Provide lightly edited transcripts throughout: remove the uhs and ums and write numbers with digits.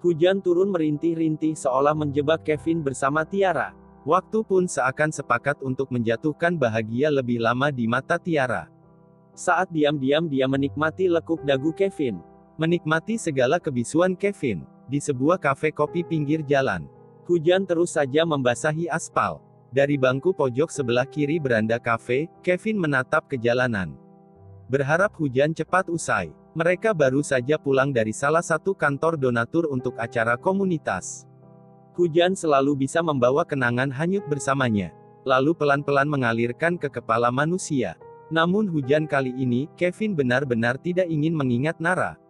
Hujan turun merintih-rintih seolah menjebak Kevin bersama Tiara. Waktu pun seakan sepakat untuk menjatuhkan bahagia lebih lama di mata Tiara. Saat diam-diam dia menikmati lekuk dagu Kevin. Menikmati segala kebisuan Kevin. Di sebuah kafe kopi pinggir jalan. Hujan terus saja membasahi aspal. Dari bangku pojok sebelah kiri beranda kafe, Kevin menatap ke jalanan. Berharap hujan cepat usai. Mereka baru saja pulang dari salah satu kantor donatur untuk acara komunitas. Hujan selalu bisa membawa kenangan hanyut bersamanya. Lalu pelan-pelan mengalirkan ke kepala manusia. Namun hujan kali ini, Kevin benar-benar tidak ingin mengingat Nara.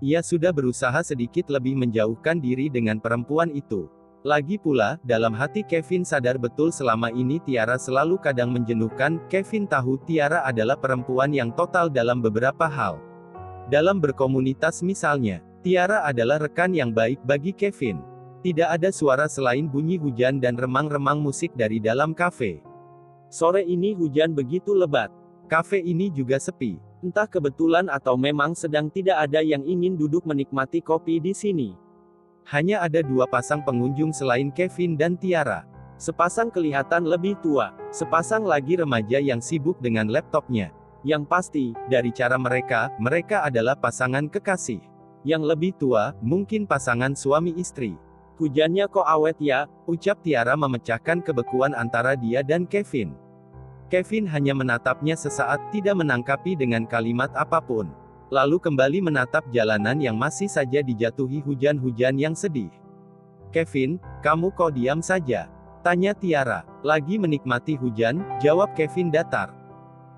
Ia sudah berusaha sedikit lebih menjauhkan diri dengan perempuan itu. Lagi pula, dalam hati Kevin sadar betul selama ini Tiara selalu kadang menjenuhkan. Kevin tahu Tiara adalah perempuan yang total dalam beberapa hal. Dalam berkomunitas misalnya, Tiara adalah rekan yang baik bagi Kevin. Tidak ada suara selain bunyi hujan dan remang-remang musik dari dalam kafe. Sore ini hujan begitu lebat. Kafe ini juga sepi. Entah kebetulan atau memang sedang tidak ada yang ingin duduk menikmati kopi di sini. Hanya ada dua pasang pengunjung selain Kevin dan Tiara. Sepasang kelihatan lebih tua, sepasang lagi remaja yang sibuk dengan laptopnya. Yang pasti, dari cara mereka adalah pasangan kekasih. Yang lebih tua, mungkin pasangan suami istri. Hujannya kok awet ya, ucap Tiara memecahkan kebekuan antara dia dan Kevin. Kevin hanya menatapnya sesaat, tidak menangkapi dengan kalimat apapun. Lalu kembali menatap jalanan yang masih saja dijatuhi hujan-hujan yang sedih. Kevin, kamu kok diam saja? Tanya Tiara. Lagi menikmati hujan, jawab Kevin datar.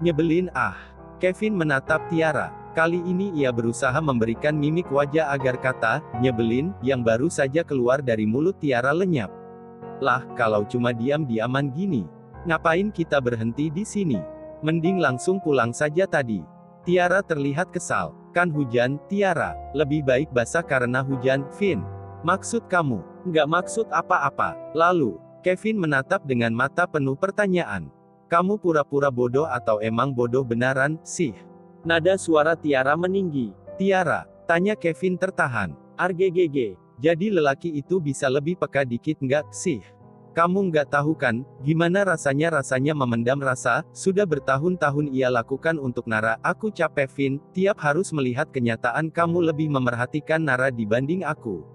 Nyebelin ah. Kevin menatap Tiara. Kali ini ia berusaha memberikan mimik wajah agar kata, nyebelin, yang baru saja keluar dari mulut Tiara lenyap. Lah, kalau cuma diam-diaman gini. Ngapain kita berhenti di sini? Mending langsung pulang saja tadi. Tiara terlihat kesal. Kan hujan, Tiara. Lebih baik basah karena hujan, Vin. Maksud kamu? Nggak maksud apa-apa. Lalu, Kevin menatap dengan mata penuh pertanyaan. Kamu pura-pura bodoh atau emang bodoh beneran, sih? Nada suara Tiara meninggi. Tiara, tanya Kevin tertahan. Arggg. Jadi lelaki itu bisa lebih peka dikit nggak, sih? Kamu nggak tahu kan, gimana rasanya memendam rasa, sudah bertahun-tahun ia lakukan untuk Nara. Aku capek Vin, tiap harus melihat kenyataan kamu lebih memerhatikan Nara dibanding aku.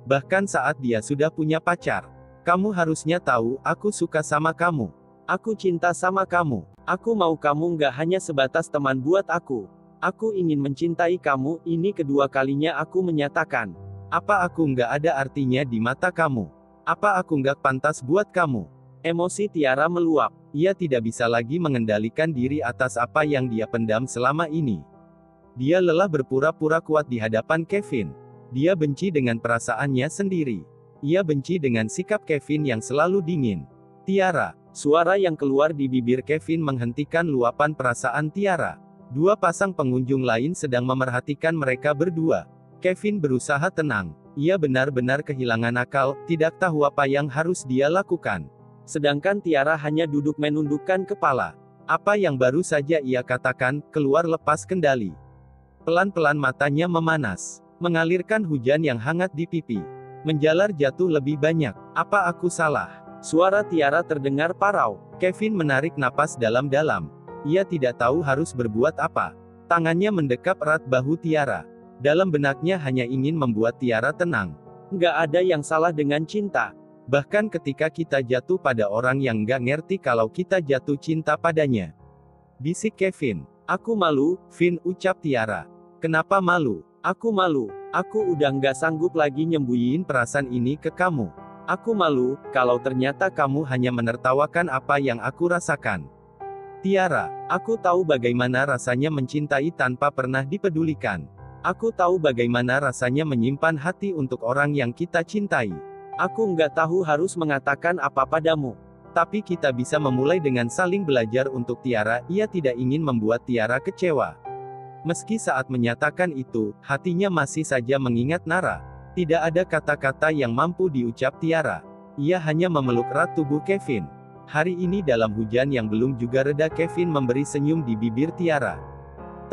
Bahkan saat dia sudah punya pacar. Kamu harusnya tahu, aku suka sama kamu. Aku cinta sama kamu. Aku mau kamu nggak hanya sebatas teman buat aku. Aku ingin mencintai kamu, ini kedua kalinya aku menyatakan. Apa aku nggak ada artinya di mata kamu? Apa aku nggak pantas buat kamu? Emosi Tiara meluap. Ia tidak bisa lagi mengendalikan diri atas apa yang dia pendam selama ini. Dia lelah berpura-pura kuat di hadapan Kevin. Dia benci dengan perasaannya sendiri. Ia benci dengan sikap Kevin yang selalu dingin. Tiara. Suara yang keluar di bibir Kevin menghentikan luapan perasaan Tiara. Dua pasang pengunjung lain sedang memerhatikan mereka berdua. Kevin berusaha tenang. Ia benar-benar kehilangan akal, tidak tahu apa yang harus dia lakukan. Sedangkan Tiara hanya duduk menundukkan kepala. Apa yang baru saja ia katakan, keluar lepas kendali. Pelan-pelan matanya memanas. Mengalirkan hujan yang hangat di pipi. Menjalar jatuh lebih banyak. Apa aku salah? Suara Tiara terdengar parau. Kevin menarik napas dalam-dalam. Ia tidak tahu harus berbuat apa. Tangannya mendekap erat bahu Tiara. Dalam benaknya hanya ingin membuat Tiara tenang. Nggak ada yang salah dengan cinta. Bahkan ketika kita jatuh pada orang yang nggak ngerti kalau kita jatuh cinta padanya. Bisik Kevin. Aku malu, Vin, ucap Tiara. Kenapa malu? Aku malu. Aku udah nggak sanggup lagi nyembunyiin perasaan ini ke kamu. Aku malu, kalau ternyata kamu hanya menertawakan apa yang aku rasakan. Tiara, aku tahu bagaimana rasanya mencintai tanpa pernah dipedulikan. Aku tahu bagaimana rasanya menyimpan hati untuk orang yang kita cintai. Aku nggak tahu harus mengatakan apa padamu. Tapi kita bisa memulai dengan saling belajar untuk Tiara. Ia tidak ingin membuat Tiara kecewa. Meski saat menyatakan itu, hatinya masih saja mengingat Nara. Tidak ada kata-kata yang mampu diucap Tiara. Ia hanya memeluk erat tubuh Kevin. Hari ini dalam hujan yang belum juga reda, Kevin memberi senyum di bibir Tiara.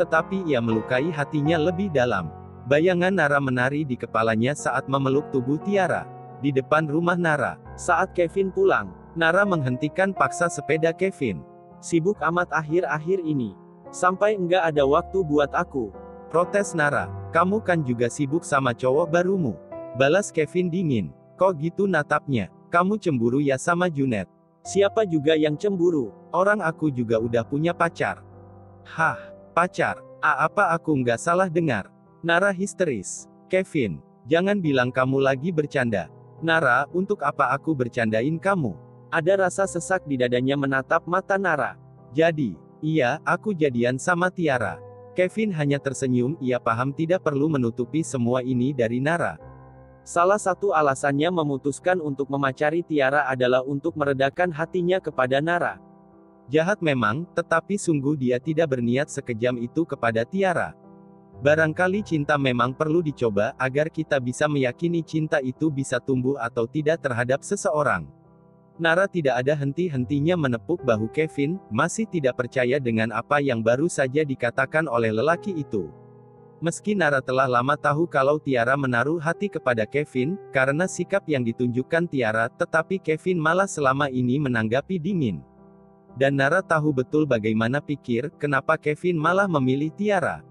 Tetapi ia melukai hatinya lebih dalam. Bayangan Nara menari di kepalanya saat memeluk tubuh Tiara. Di depan rumah Nara, saat Kevin pulang, Nara menghentikan paksa sepeda Kevin. Sibuk amat akhir-akhir ini. Sampai enggak ada waktu buat aku. Protes Nara. Kamu kan juga sibuk sama cowok barumu. Balas Kevin dingin. Kok gitu natapnya? Kamu cemburu ya sama Junet? Siapa juga yang cemburu? Orang aku juga udah punya pacar. Hah, pacar? Apa aku nggak salah dengar? Nara histeris. Kevin, jangan bilang kamu lagi bercanda. Nara, untuk apa aku bercandain kamu? Ada rasa sesak di dadanya menatap mata Nara. Jadi, iya, aku jadian sama Tiara. Kevin hanya tersenyum, ia paham tidak perlu menutupi semua ini dari Nara. Salah satu alasannya memutuskan untuk memacari Tiara adalah untuk meredakan hatinya kepada Nara. Jahat memang, tetapi sungguh dia tidak berniat sekejam itu kepada Tiara. Barangkali cinta memang perlu dicoba, agar kita bisa meyakini cinta itu bisa tumbuh atau tidak terhadap seseorang. Nara tidak ada henti-hentinya menepuk bahu Kevin, masih tidak percaya dengan apa yang baru saja dikatakan oleh lelaki itu. Meski Nara telah lama tahu kalau Tiara menaruh hati kepada Kevin, karena sikap yang ditunjukkan Tiara, tetapi Kevin malah selama ini menanggapi dingin. Dan Nara tahu betul bagaimana pikir, kenapa Kevin malah memilih Tiara.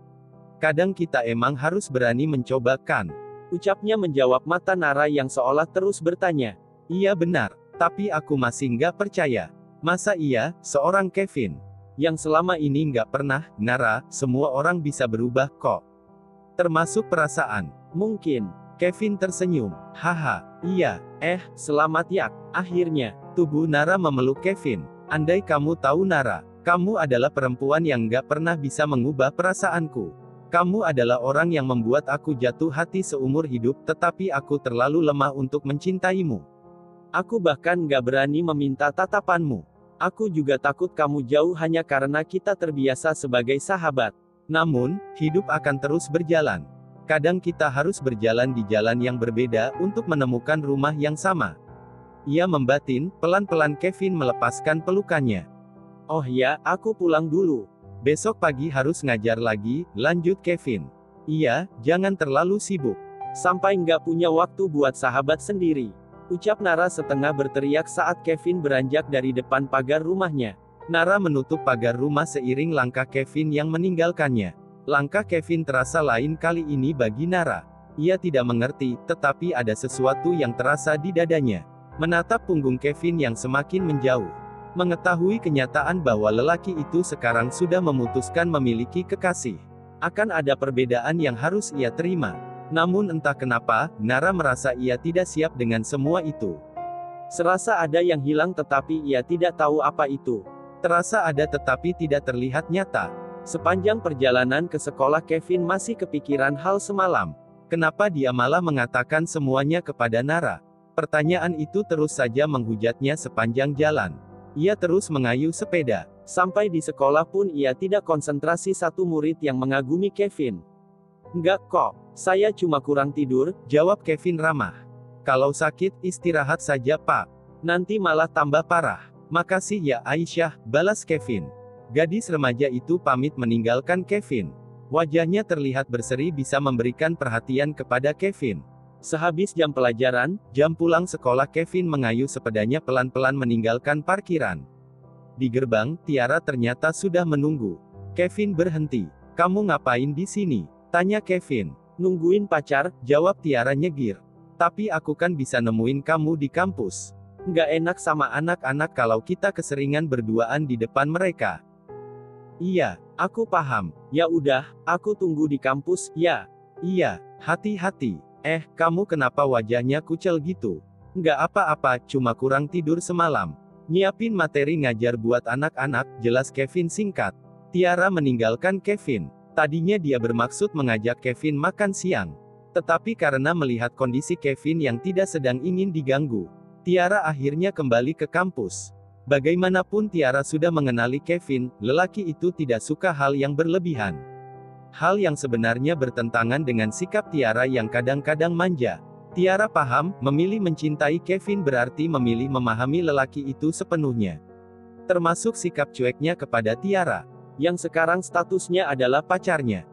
Kadang kita emang harus berani mencoba kan? Ucapnya menjawab mata Nara yang seolah terus bertanya. Iya benar, tapi aku masih nggak percaya. Masa iya, seorang Kevin, yang selama ini nggak pernah, Nara, semua orang bisa berubah kok. Termasuk perasaan. Mungkin. Kevin tersenyum. Haha, iya, selamat ya. Akhirnya, tubuh Nara memeluk Kevin. Andai kamu tahu Nara, kamu adalah perempuan yang nggak pernah bisa mengubah perasaanku. Kamu adalah orang yang membuat aku jatuh hati seumur hidup, tetapi aku terlalu lemah untuk mencintaimu. Aku bahkan nggak berani meminta tatapanmu. Aku juga takut kamu jauh hanya karena kita terbiasa sebagai sahabat. Namun, hidup akan terus berjalan. Kadang kita harus berjalan di jalan yang berbeda, untuk menemukan rumah yang sama. Ia membatin, pelan-pelan Kevin melepaskan pelukannya. Oh ya, aku pulang dulu. Besok pagi harus ngajar lagi, lanjut Kevin. Iya, jangan terlalu sibuk. Sampai nggak punya waktu buat sahabat sendiri. Ucap Nara setengah berteriak saat Kevin beranjak dari depan pagar rumahnya. Nara menutup pagar rumah seiring langkah Kevin yang meninggalkannya. Langkah Kevin terasa lain kali ini bagi Nara. Ia tidak mengerti, tetapi ada sesuatu yang terasa di dadanya. Menatap punggung Kevin yang semakin menjauh. Mengetahui kenyataan bahwa lelaki itu sekarang sudah memutuskan memiliki kekasih. Akan ada perbedaan yang harus ia terima. Namun entah kenapa, Nara merasa ia tidak siap dengan semua itu. Serasa ada yang hilang tetapi ia tidak tahu apa itu. Terasa ada tetapi tidak terlihat nyata. Sepanjang perjalanan ke sekolah Kevin masih kepikiran hal semalam. Kenapa dia malah mengatakan semuanya kepada Nara? Pertanyaan itu terus saja menghujatnya sepanjang jalan. Ia terus mengayuh sepeda. Sampai di sekolah pun ia tidak konsentrasi. Satu murid yang mengagumi Kevin. Enggak kok, saya cuma kurang tidur, jawab Kevin ramah. Kalau sakit, istirahat saja Pak. Nanti malah tambah parah. Makasih ya Aisyah, balas Kevin. Gadis remaja itu pamit meninggalkan Kevin. Wajahnya terlihat berseri bisa memberikan perhatian kepada Kevin. Sehabis jam pelajaran, jam pulang sekolah Kevin mengayuh sepedanya pelan-pelan meninggalkan parkiran. Di gerbang, Tiara ternyata sudah menunggu. Kevin berhenti. Kamu ngapain di sini? Tanya Kevin. Nungguin pacar, jawab Tiara nyegir. Tapi aku kan bisa nemuin kamu di kampus. Nggak enak sama anak-anak kalau kita keseringan berduaan di depan mereka. Iya, aku paham. Ya udah, aku tunggu di kampus, ya. Iya, hati-hati. Kamu kenapa wajahnya kucel gitu? Nggak apa-apa, cuma kurang tidur semalam. Nyiapin materi ngajar buat anak-anak, jelas Kevin singkat. Tiara meninggalkan Kevin. Tadinya dia bermaksud mengajak Kevin makan siang. Tetapi karena melihat kondisi Kevin yang tidak sedang ingin diganggu, Tiara akhirnya kembali ke kampus. Bagaimanapun Tiara sudah mengenali Kevin, lelaki itu tidak suka hal yang berlebihan. Hal yang sebenarnya bertentangan dengan sikap Tiara yang kadang-kadang manja. Tiara paham, memilih mencintai Kevin berarti memilih memahami lelaki itu sepenuhnya. Termasuk sikap cueknya kepada Tiara, yang sekarang statusnya adalah pacarnya.